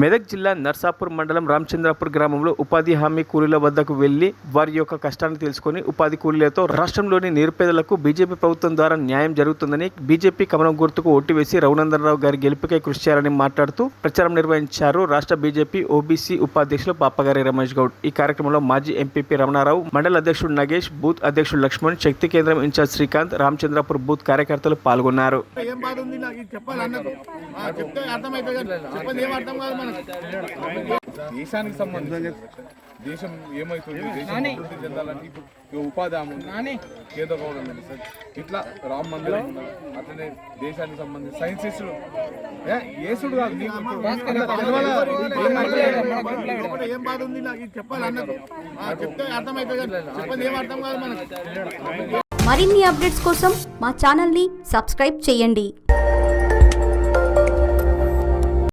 మెదక్ జిల్లా నర్సాపూర్ మండలం రామచంద్రాపూర్ గ్రామంలో ఉపాధి హామీ కూలీల వద్దకు వెళ్లి వారి యొక్క కష్టాన్ని తెలుసుకుని ఉపాధి కూలీలతో రాష్ట్రంలోని నిరుపేదలకు బీజేపీ ప్రభుత్వం ద్వారా న్యాయం జరుగుతుందని బీజేపీ కమలం గుర్తుకు ఓటు వేసి రఘునందనరావు గారి గెలుపుకై కృషి చేయాలని మాట్లాడుతూ ప్రచారం నిర్వహించారు. రాష్ట్ర బీజేపీ ఓబీసీ ఉపాధ్యక్షులు పాపగారి రమేష్ గౌడ్. ఈ కార్యక్రమంలో మాజీ ఎంపీపీ రమణారావు, మండల అధ్యక్షుడు నగేష్, బూత్ అధ్యక్షుడు లక్ష్మణ్, శక్తి కేంద్రం ఇన్ఛార్జ్ శ్రీకాంత్, రామచంద్రాపూర్ బూత్ కార్యకర్తలు పాల్గొన్నారు. దేశానికి సంబంధించి దేశం ఏమవుతుంది, దేశం అభివృద్ధి చెందాలంటే ఇప్పుడు ఉపాధి హామీ కేంద్ర గవర్నమెంట్ సార్, ఇట్లా రామ మందిరం ఉన్నది, అట్లనే దేశానికి సంబంధించి సైన్సిస్టులు ఏసుడు కాదు ఏం బాధ ఉంది నాకు చెప్పాలి అన్నది చెప్తే అర్థమైపోయింది, చెప్పండి ఏం అర్థం కాదు మనకు. మరిన్ని అప్డేట్స్ కోసం మా ఛానల్ని సబ్స్క్రైబ్ చేయండి.